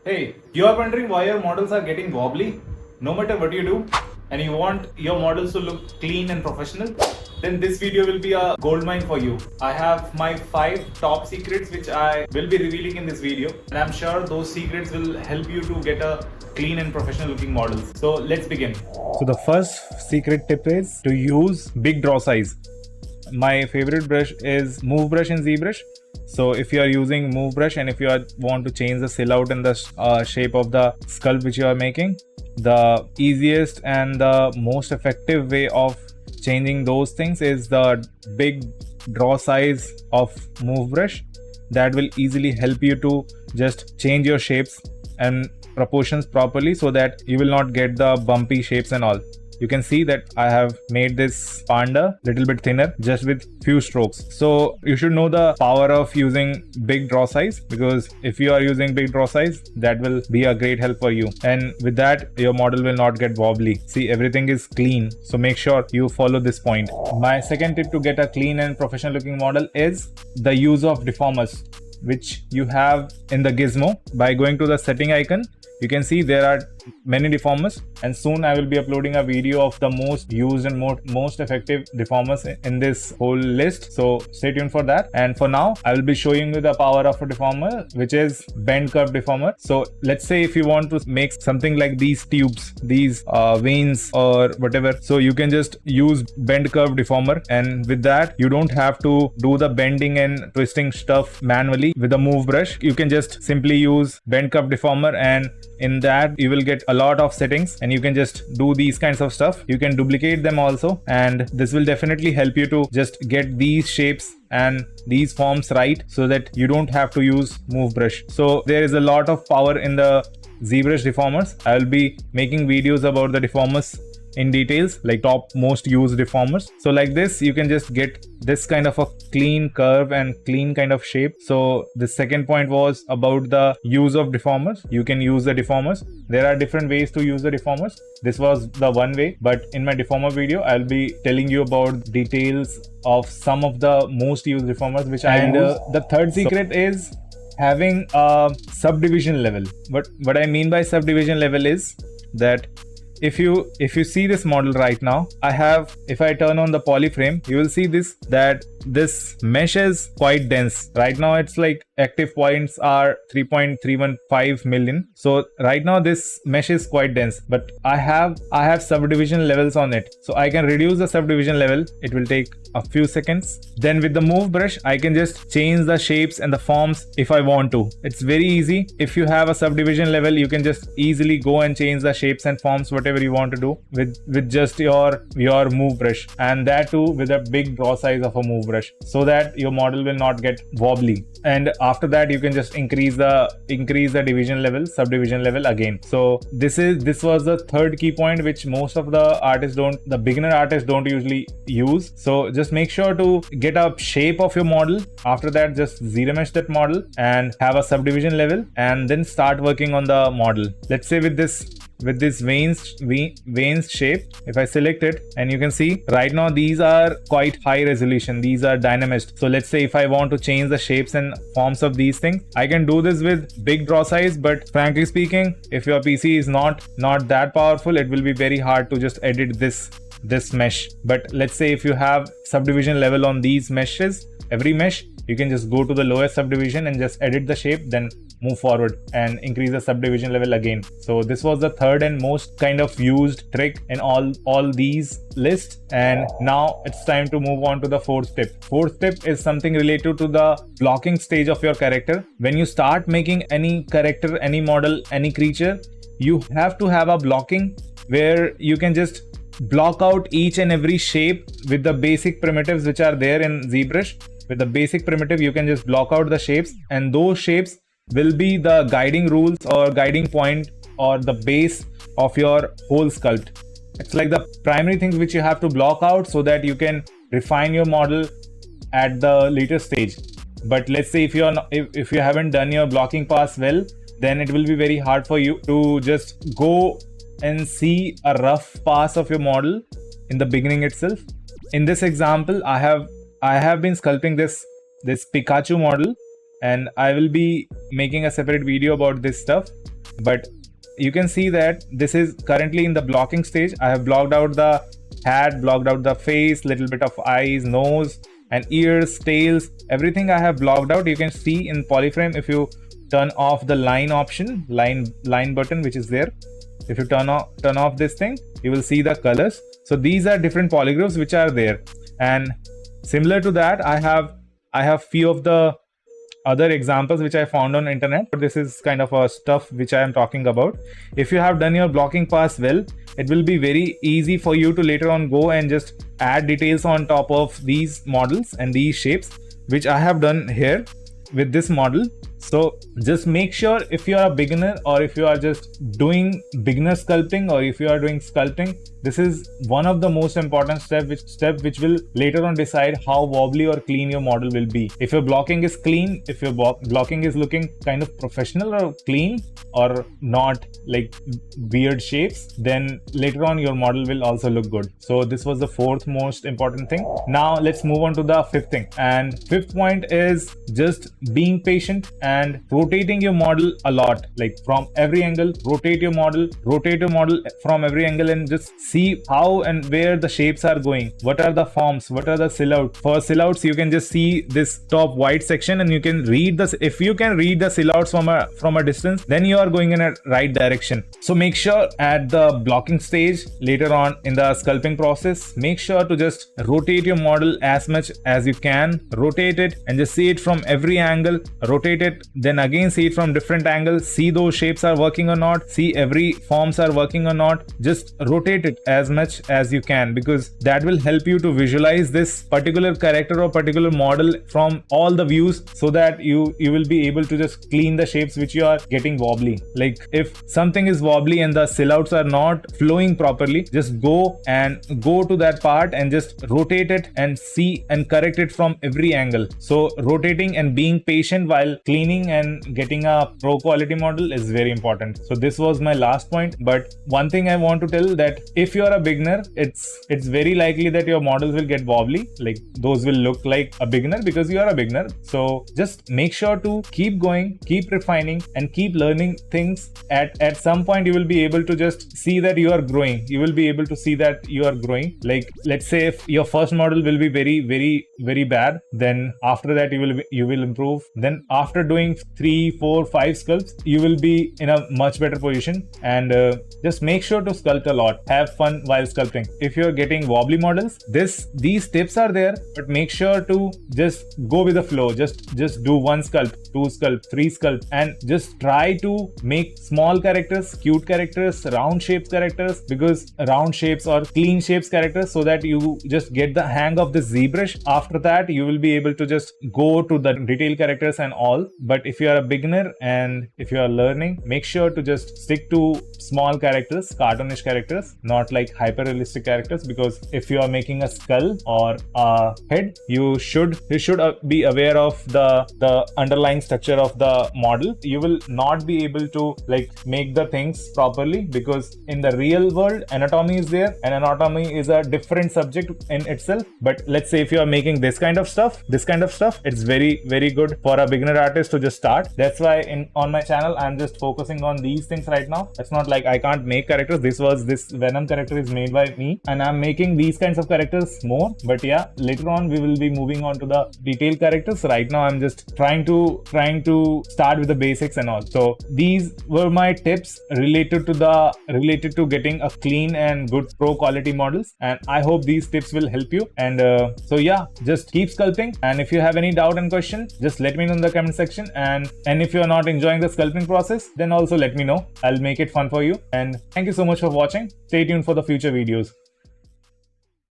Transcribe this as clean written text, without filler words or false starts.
Hey, you are wondering why your models are getting wobbly? No matter what you do, and you want your models to look clean and professional, then this video will be a goldmine for you. I have my 5 top secrets which I will be revealing in this video, and I'm sure those secrets will help you to get a clean and professional looking models. So let's begin. So the first secret tip is to use big draw size. My favorite brush is Move Brush in ZBrush. So if you are using Move Brush and if you want to change the silhouette and the shape of the sculpt which you are making, the easiest and the most effective way of changing those things is the big draw size of Move Brush. That will easily help you to just change your shapes and proportions properly so that you will not get the bumpy shapes and all. You can see that I have made this panda little bit thinner just with few strokes. So you should know the power of using big draw size, because if you are using big draw size, that will be a great help for you. And with that, your model will not get wobbly. See, everything is clean. So make sure you follow this point. My second tip to get a clean and professional looking model is the use of deformers, which you have in the gizmo. By going to the setting icon, you can see there are many deformers, and soon I will be uploading a video of the most used and most effective deformers in this whole list. So stay tuned for that. And for now, I will be showing you the power of a deformer, which is bend curve deformer. So let's say if you want to make something like these tubes, these veins or whatever, so you can just use bend curve deformer, and with that you don't have to do the bending and twisting stuff manually with a move brush. You can just simply use bend curve deformer, and in that you will get a lot of settings and you can just do these kinds of stuff. You can duplicate them also, and this will definitely help you to just get these shapes and these forms right so that you don't have to use move brush. So there is a lot of power in the ZBrush deformers. I will be making videos about the deformers in details, like top most used deformers. So like this, you can just get this kind of a clean curve and clean kind of shape. So the second point was about the use of deformers. You can use the deformers. There are different ways to use the deformers. This was the one way, but in my deformer video, I'll be telling you about details of some of the most used deformers which I use. The third secret is having a subdivision level. What I mean by subdivision level is that if you see this model right now, if I turn on the polyframe, you will see that this mesh is quite dense. Right now it's like active points are 3.315 million. So right now this mesh is quite dense, but I have subdivision levels on it. So I can reduce the subdivision level. It will take a few seconds. Then with the move brush, I can just change the shapes and the forms if I want to. It's very easy. If you have a subdivision level, you can just easily go and change the shapes and forms, whatever you want to do with just your move brush, and that too with a big draw size of a move brush, so that your model will not get wobbly. And after that, you can just increase the subdivision level again. So this was the third key point which most of the beginner artists don't usually use. So just make sure to get a shape of your model. After that, just zero mesh that model and have a subdivision level, and then start working on the model. Let's say with this veins shape, if I select it, and you can see right now these are quite high resolution, these are dynamized. So let's say if I want to change the shapes and forms of these things, I can do this with big draw size. But frankly speaking, if your PC is not that powerful, it will be very hard to just edit this mesh. But let's say if you have subdivision level on these meshes, every mesh, you can just go to the lowest subdivision and just edit the shape, then move forward and increase the subdivision level again. So this was the third and most kind of used trick in all these lists. And now it's time to move on to the fourth tip. Fourth tip is something related to the blocking stage of your character. When you start making any character, any model, any creature, you have to have a blocking where you can just block out each and every shape with the basic primitives which are there in ZBrush. With the basic primitive, you can just block out the shapes, and those shapes will be the guiding rules or guiding point or the base of your whole sculpt. It's like the primary things which you have to block out so that you can refine your model at the later stage. But let's say if you haven't done your blocking pass well, then it will be very hard for you to just go and see a rough pass of your model in the beginning itself. In this example, I have been sculpting this Pikachu model, and I will be making a separate video about this stuff. but you can see that this is currently in the blocking stage. I have blocked out the hat, blocked out the face, little bit of eyes, nose and ears, tails, everything I have blocked out. You can see in polyframe, if you turn off the line option, line button which is there, if you turn off this thing, you will see the colors. So these are different polygroups which are there, and similar to that I have few of the other examples which I found on internet. But this is kind of a stuff which I am talking about. If you have done your blocking pass well, it will be very easy for you to later on go and just add details on top of these models and these shapes, which I have done here with this model. So just make sure, if you are a beginner or if you are just doing beginner sculpting or if you are doing sculpting, this is one of the most important step which will later on decide how wobbly or clean your model will be. If your blocking is clean, if your blocking is looking kind of professional or clean or not like weird shapes, then later on your model will also look good. So this was the fourth most important thing. Now let's move on to the fifth thing, and fifth point is just being patient and rotating your model a lot, like from every angle. Rotate your model from every angle and just see how and where the shapes are going, what are the forms, what are the silhouettes. For silhouettes, you can just see this top white section and you can read this. If you can read the silhouettes from a distance, then you are going in a right direction. So make sure at the blocking stage later on in the sculpting process, make sure to just rotate your model as much as you can. Rotate it and just see it from every angle. Rotate it, then again see it from different angles, see those shapes are working or not, see every forms are working or not. Just rotate it as much as you can, because that will help you to visualize this particular character or particular model from all the views, so that you will be able to just clean the shapes which you are getting wobbly. Like if something is wobbly and the silhouettes are not flowing properly, just go to that part and just rotate it and see and correct it from every angle. So rotating and being patient while cleaning and getting a pro quality model is very important. So this was my last point. But one thing I want to tell, that if you are a beginner, it's very likely that your models will get wobbly, like those will look like a beginner because you are a beginner. So just make sure to keep going, keep refining and keep learning things. At some point you will be able to just see that you are growing. You will be able to see that you are growing. Like let's say if your first model will be very bad, then after that you will improve. Then after doing 3, 4, 5 sculpts, you will be in a much better position. And just make sure to sculpt a lot. Have fun while sculpting. If you're getting wobbly models, these tips are there, but make sure to just go with the flow. Just do 1 sculpt, 2 sculpt, 3 sculpt, and just try to make small characters, cute characters, round shapes characters, because round shapes or clean shapes characters, so that you just get the hang of the ZBrush. After that you will be able to just go to the detail characters and all. But if you are a beginner and if you are learning, make sure to just stick to small characters, cartoonish characters, not like hyper realistic characters, because if you are making a skull or a head, you should be aware of the underlying structure of the model. You will not be able to like make the things properly, because in the real world anatomy is there, and anatomy is a different subject in itself. But let's say if you are making this kind of stuff, it's very good for a beginner artist to just start. That's why on my channel I'm just focusing on these things right now. It's not like I can't make characters. This Venom character is made by me, and I'm making these kinds of characters more. But yeah, later on we will be moving on to the detailed characters. Right now I'm just trying to start with the basics and all. So these were my tips related to getting a clean and good pro quality models, and I hope these tips will help you. And so yeah, just keep sculpting, and if you have any doubt and question, just let me know in the comment section. And if you are not enjoying the sculpting process, then also let me know. I'll make it fun for you. And thank you so much for watching. Stay tuned for the future videos.